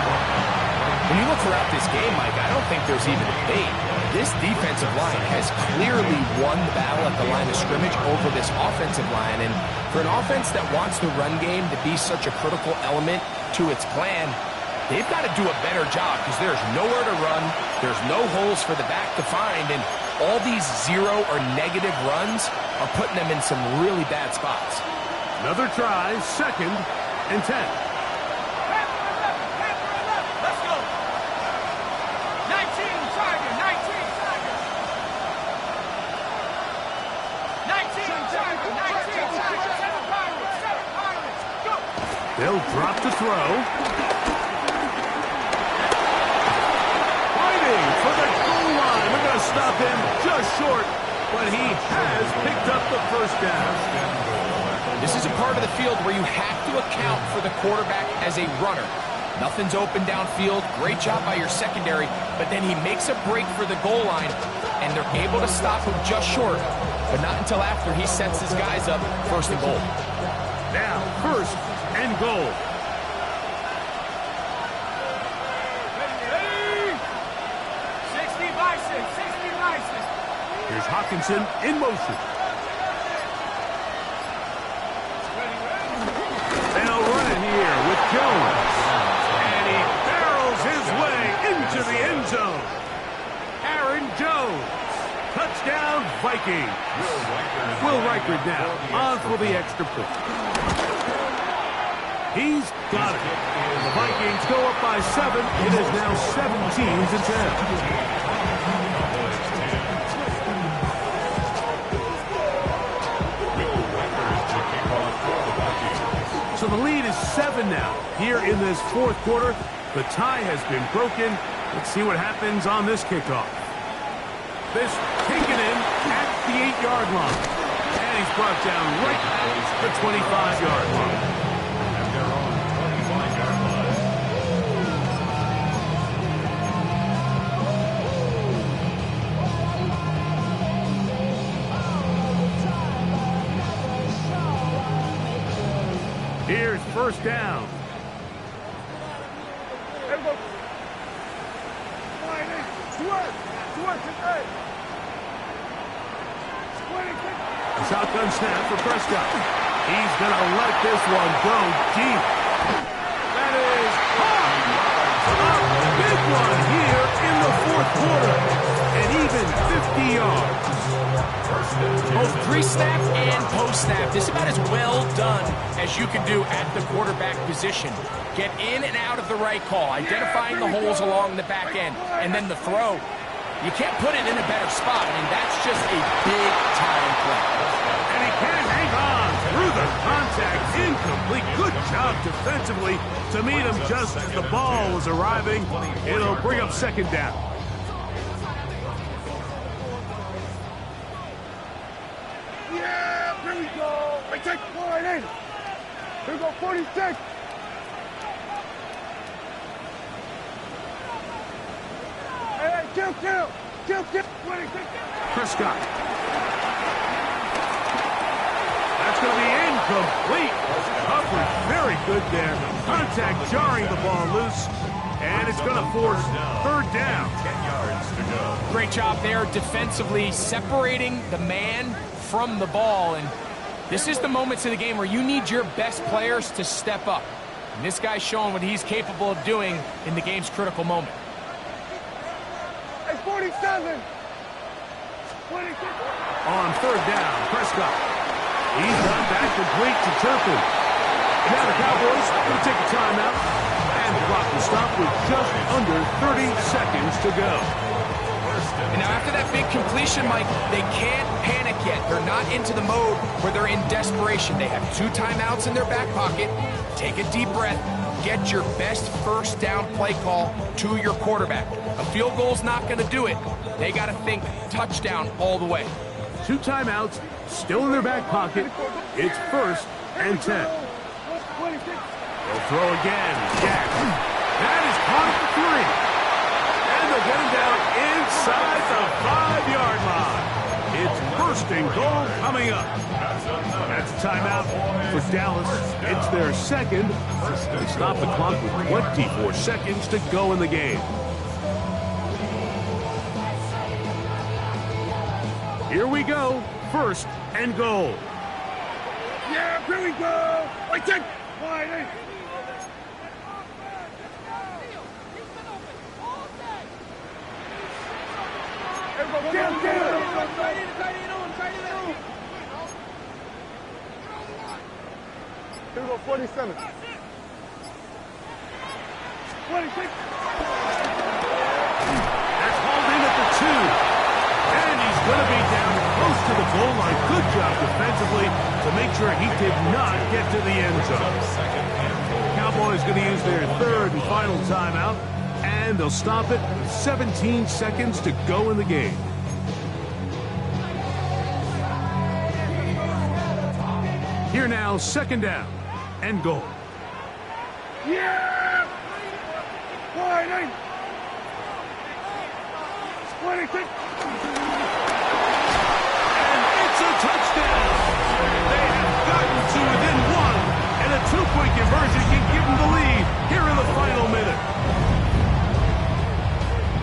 When you look throughout this game, Mike, I don't think there's even a debate. This defensive line has clearly won the battle at the line of scrimmage over this offensive line. And for an offense that wants the run game to be such a critical element to its plan, they've got to do a better job because there's nowhere to run. There's no holes for the back to find. And all these zero or negative runs are putting them in some really bad spots. Another try, second and 10. They'll drop to throw. Fighting for the goal line. They're going to stop him just short, but he has picked up the first down. This is a part of the field where you have to account for the quarterback as a runner. Nothing's open downfield. Great job by your secondary, but then he makes a break for the goal line, and they're able to stop him just short, but not until after he sets his guys up first and goal. Now, first and goal. Here's Hawkinson in motion. They'll run it here with Jones. And he Vikings. Will Reichard now on for the extra point. He's got it. The Vikings go up by 7. It is now 17-10. So the lead is 7 now. Here in this fourth quarter, the tie has been broken. Let's see what happens on this kickoff. This taken in at the 8-yard line. And he's brought down right at the 25-yard line. And they're on 25-yard line. Here's first down. A shotgun snap for Prescott. He's going to let this one go deep. That is a big one here in the fourth quarter. And even 50 yards. Both pre-snap and post-snap. This is about as well done as you can do at the quarterback position. Get in and out of the right call, identifying the holes along the back end, and then the throw. You can't put it in a better spot. I mean, that's just a big-time play. And he can hang on through the contact. Incomplete. Good job defensively to meet him just as the ball was arriving. It'll bring up second down. Yeah, here we go. We take the ball right in. Here we go, 46. Hey, kill. 26. Prescott. That's going to be incomplete. Coverage very good there. Contact jarring the ball loose. And it's going to force third down. 10 yards to go. Great job there defensively, separating the man from the ball. And this is the moments of the game where you need your best players to step up. And this guy's showing what he's capable of doing in the game's critical moment. Hey, 47. 26. On third down, Prescott. He's done back complete to Turpin. Now the Cowboys will take a timeout. And the clock will stop with just under 30 seconds to go. And now after that big completion, Mike, they can't panic yet. They're not into the mode where they're in desperation. They have 2 timeouts in their back pocket. Take a deep breath. Get your best first down play call to your quarterback. A field goal's not going to do it. They got to think touchdown all the way. 2 timeouts still in their back pocket. It's first and 10. 26. They'll throw again. Jack. That is caught for 3. And they'll get him down inside the 5-yard line. It's first and goal coming up. That's a timeout for Dallas. It's their second. They stop the clock with 24 seconds to go in the game. Here we go. First and goal. Yeah, here we go. Wait, take. Wide in. Get him. Here we go, 47. 26. That's hauled in at the 2. And he's going to be down close to the goal line. Good job defensively to make sure he did not get to the end zone. Cowboys going to use their third and final timeout. And they'll stop it with 17 seconds to go in the game. Here now, second down and goal. Yeah! Wide in. 26. And it's a touchdown. They have gotten to within 1. And a 2-point conversion can give them the lead here in the final minute.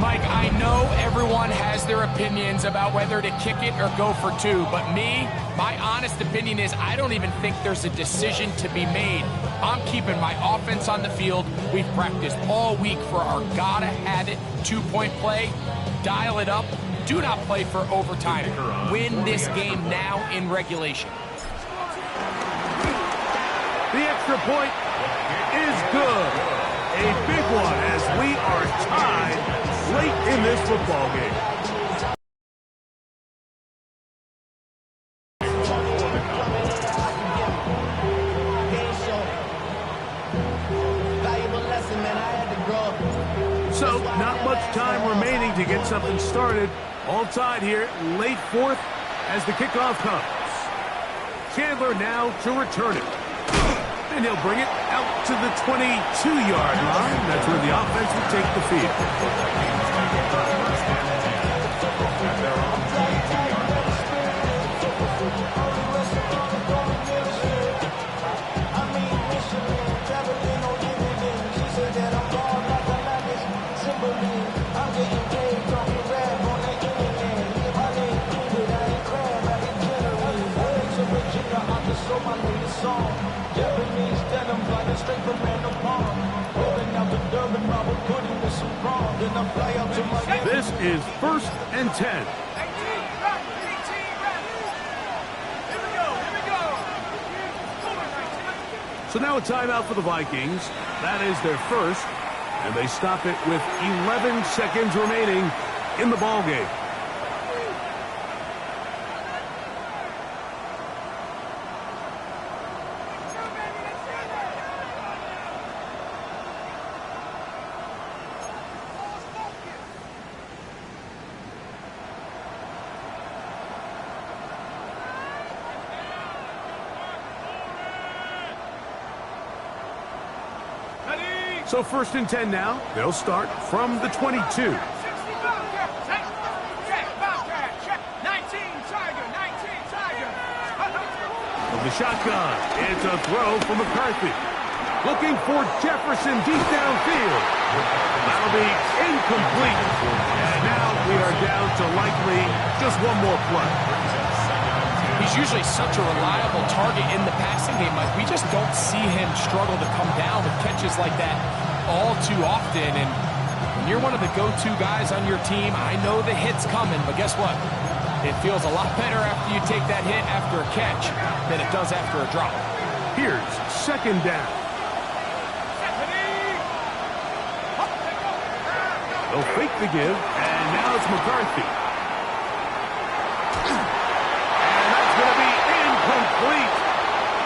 Mike, I know everyone has their opinions about whether to kick it or go for 2, but my honest opinion is I don't even think there's a decision to be made. I'm keeping my offense on the field. We've practiced all week for our gotta-have-it 2-point play. Dial it up. do not play for overtime. Win this game now in regulation. The extra point is good. A big one as we are tied late in this football game. So, not much time remaining to get something started. All tied here, late fourth as the kickoff comes. Chandler now to return it. And he'll bring it out to the 22-yard line. That's where the offense will take the field. This is 1st and 10. So now a timeout for the Vikings. That is their first, and they stop it with 11 seconds remaining in the ball game. So 1st and 10 now. They'll start from the 22. From the shotgun, it's a throw for McCarthy. Looking for Jefferson deep downfield. That'll be incomplete. And now we are down to likely just one more play. He's usually such a reliable target in the passing game, Mike. We just don't see him struggle to come down with catches like that all too often. And when you're one of the go-to guys on your team, I know the hit's coming, but guess what? It feels a lot better after you take that hit after a catch than it does after a drop. Here's 2nd down. They'll fake the give, and now it's McCarthy. Complete.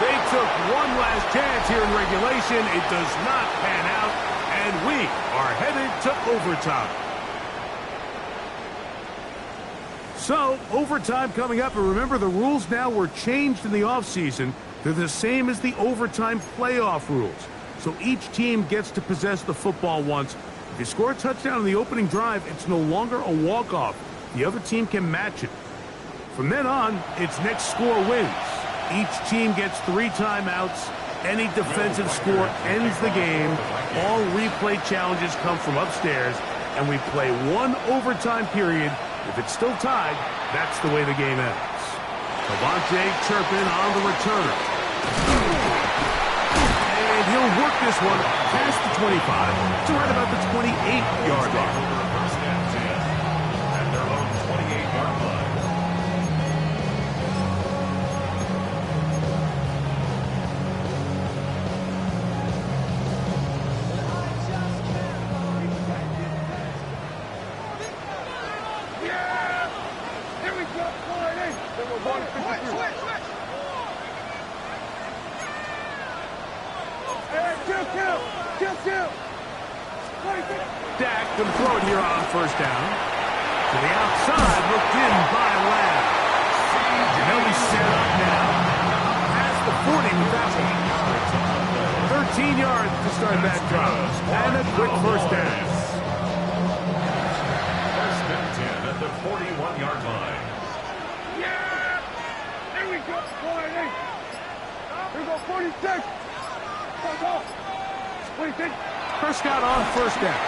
They took one last chance here in regulation. It does not pan out, and we are headed to overtime. So, overtime coming up, and remember the rules now were changed in the offseason. They're the same as the overtime playoff rules. So each team gets to possess the football once. If you score a touchdown in the opening drive, it's no longer a walk-off. The other team can match it. From then on, it's next score wins. Each team gets 3 timeouts. Any defensive score ends the game. All replay challenges come from upstairs, and we play 1 overtime period. If it's still tied, that's the way the game ends. Cavante Turpin on the return. And he'll work this one past the 25 to right about the 28-yard line. Dak can throw it here on 1st down. To the outside, looked in by Lamb. And they'll be set up now. Past the 40 with that one. 13 yards to start that drive. And a quick 1st down. 1st and 10 at the 41-yard line. Yeah! There we go, 48. Here we go, 46. Go. 46. Prescott on 1st down.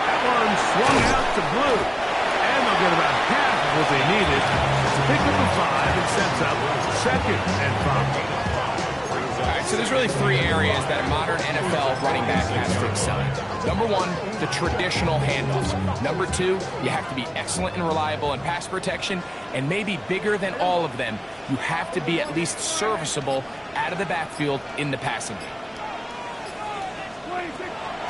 That one swung out to Blue. And they'll get about half of what they needed to pick up a 5 and sets up 2nd and 5. So there's really three areas that a modern NFL running back has to excel in. Number one, the traditional handoffs. Number two, you have to be excellent and reliable in pass protection. And maybe bigger than all of them, you have to be at least serviceable out of the backfield in the passing game.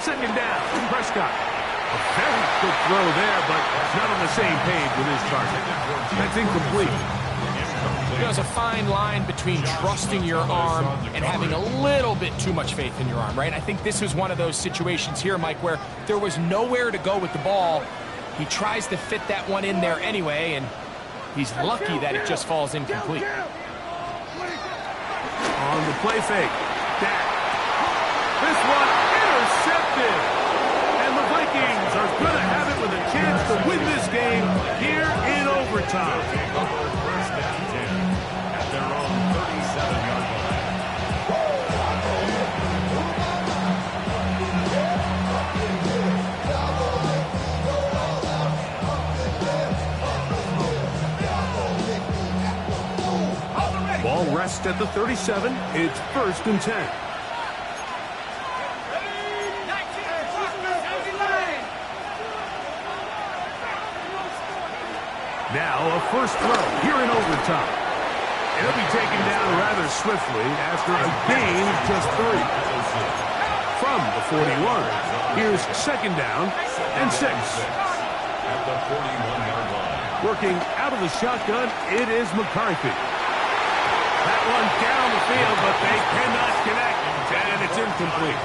Second down, Prescott. A very good throw there, but not on the same page with his target. That's incomplete. There's a fine line between trusting your arm and having a little bit too much faith in your arm, right? I think this was one of those situations here, Mike, where there was nowhere to go with the ball. He tries to fit that one in there anyway, and he's lucky that it just falls incomplete. On the play fake. Dak. This one intercepted. And the Vikings are going to have it with a chance to win this game here in overtime. At their own 37-yard line. Ball rests at the 37. It's 1st and 10. Now a first throw here in overtime. It'll be taken down rather swiftly after a gain of just 3. From the 41, here's 2nd down and 6. At the 41-yard line. Working out of the shotgun, it is McCarthy. That one down the field, but they cannot connect, and it's incomplete.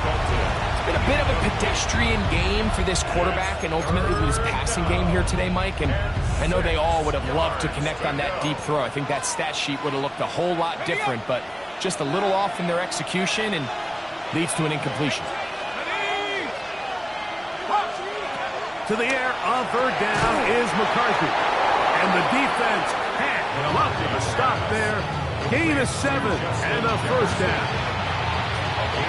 It's been a bit of a pedestrian game for this quarterback and ultimately this passing game here today, Mike, and I know they all would have loved to connect on that deep throw. I think that stat sheet would have looked a whole lot different, but just a little off in their execution and leads to an incompletion. To the air on 3rd down is McCarthy, and the defense can't come up with a stop there. Gain of 7 and a 1st down.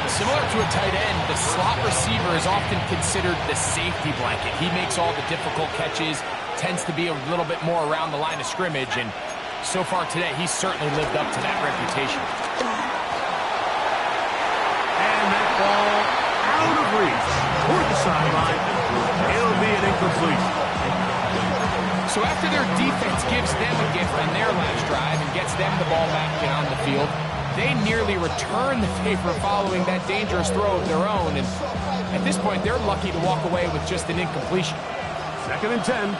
Similar to a tight end, the slot receiver is often considered the safety blanket. He makes all the difficult catches, tends to be a little bit more around the line of scrimmage, and so far today, he's certainly lived up to that reputation. And that ball out of reach toward the sideline. It'll be an incomplete. So after their defense gives them a gift on their last drive and gets them the ball back and on the field, they nearly return the favor following that dangerous throw of their own. And at this point, they're lucky to walk away with just an incompletion. 2nd and 10.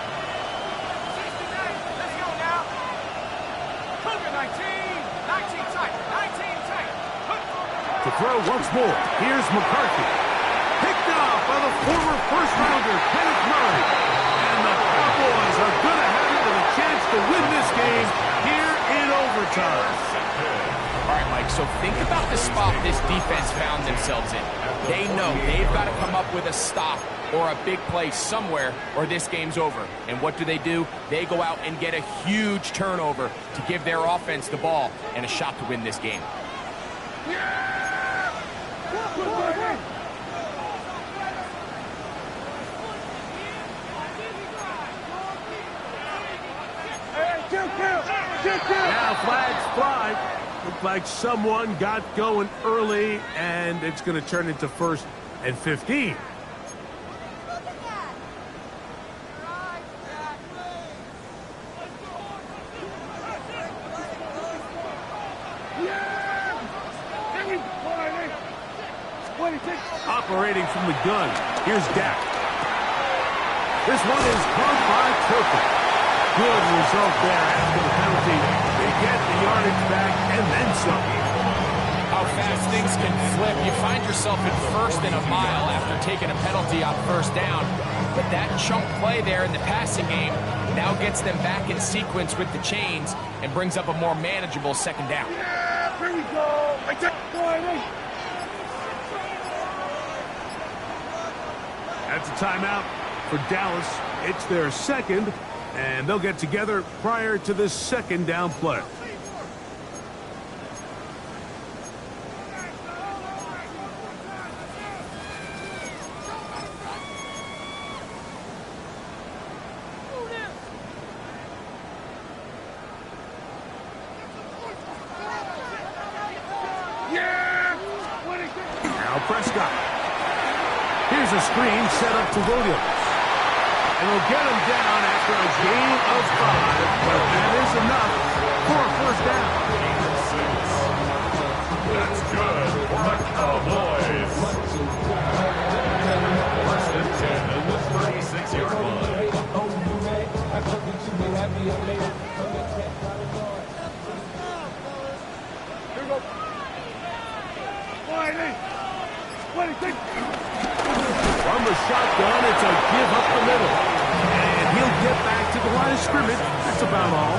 To throw once more, here's McCarthy. Picked off by the former first-rounder, Kenneth Murray. And the Cowboys are going to have it with a chance to win this game here in overtime. All right, Mike, so think about the spot this defense found themselves in. They know they've got to come up with a stop or a big play somewhere or this game's over. And what do? They go out and get a huge turnover to give their offense the ball and a shot to win this game. Now flags fly. Looked like someone got going early, and it's going to turn into 1st and 15. Operating from the gun, here's Dak. This one is caught by Turpin. Good result there after the penalty. They get the yardage back and then some. How fast things can flip. You find yourself in 1st and a mile after taking a penalty on 1st down. But that chunk play there in the passing game now gets them back in sequence with the chains and brings up a more manageable 2nd down. Yeah, here we go. That's a timeout for Dallas. It's their 2nd, and they'll get together prior to this 2nd down play. Prescott. Here's a screen set up to Williams. And he'll get him down after a gain of 5, but that is enough for a first down. That's good for the Cowboys. First and 10 at the 36-yard line. Here we go. From the shotgun, it's a give up the middle. And he'll get back to the line of scrimmage. That's about all.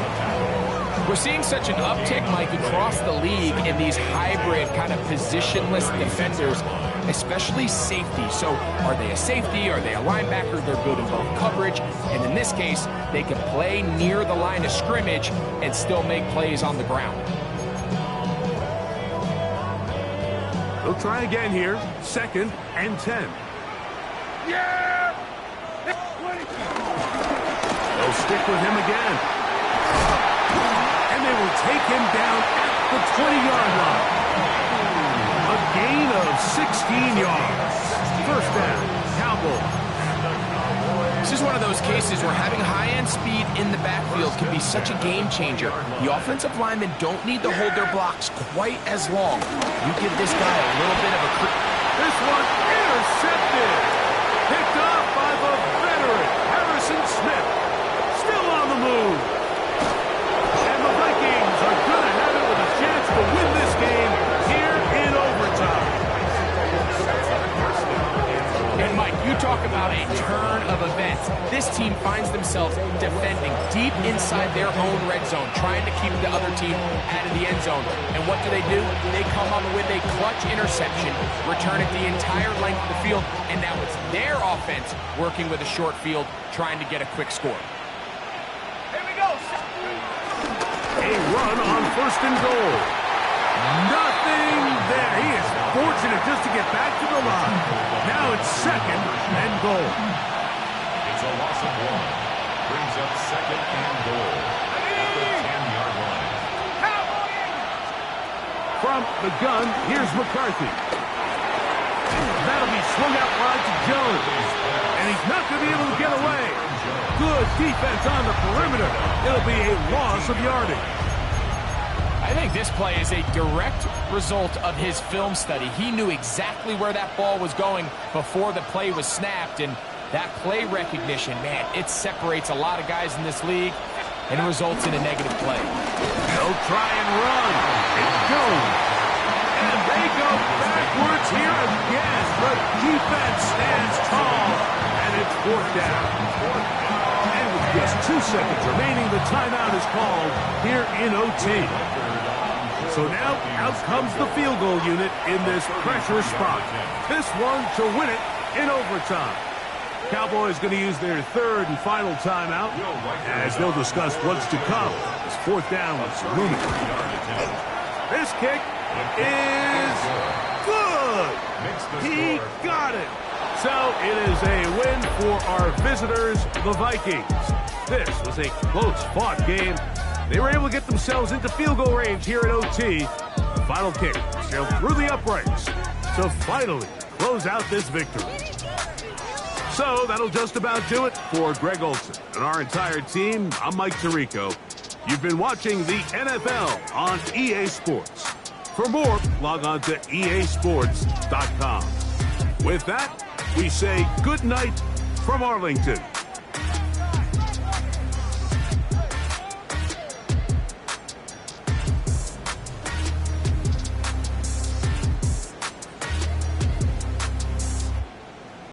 We're seeing such an uptick, Mike, across the league in these hybrid kind of positionless defenders, especially safety. So are they a safety? Are they a linebacker? They're good in both coverage. And in this case, they can play near the line of scrimmage and still make plays on the ground. They'll try again here. 2nd and 10. Yeah! They'll stick with him again. And they will take him down at the 20-yard line. A gain of 16 yards. First down, Cowboys. This is one of those cases where having high-end speed in the backfield can be such a game changer. The offensive linemen don't need to hold their blocks quite as long. You give this guy a little bit of a... This one intercepted. Picked up by the veteran, Harrison Smith. Still on the move. And the Vikings are going to have it with a chance to win this game here in overtime. And Mike, you talk about a turn of events. This team finds themselves defending deep inside their own red zone, trying to keep the other team out of the end zone. And what do? They come up with a clutch interception, return it the entire length of the field, and now it's their offense working with a short field, trying to get a quick score. Here we go. A run on 1st and goal. Nothing there. He is fortunate just to get back to the line. Now it's 2nd and goal. It's a loss of 1. Brings up 2nd and goal at the 10-yard line. From the gun, here's McCarthy. That'll be swung out wide to Jones. And he's not going to be able to get away. Good defense on the perimeter. It'll be a loss of yardage. I think this play is a direct result of his film study. He knew exactly where that ball was going before the play was snapped, and that play recognition, man, it separates a lot of guys in this league, and it results in a negative play. They'll try and run. It goes. And they go backwards here again. The defense stands tall, and it's 4th down. And with just 2 seconds remaining, the timeout is called here in OT. So now, out comes the field goal unit in this pressure spot. This one to win it in overtime. Cowboys going to use their 3rd and final timeout as they'll discuss what's to come. This 4th down was looming. This kick is good. He got it. So it is a win for our visitors, the Vikings. This was a close-fought game. They were able to get themselves into field goal range here at OT. The final kick sailed through the uprights to finally close out this victory. So that'll just about do it for Greg Olson and our entire team. I'm Mike Tirico. You've been watching the NFL on EA Sports. For more, log on to easports.com. With that, we say good night from Arlington.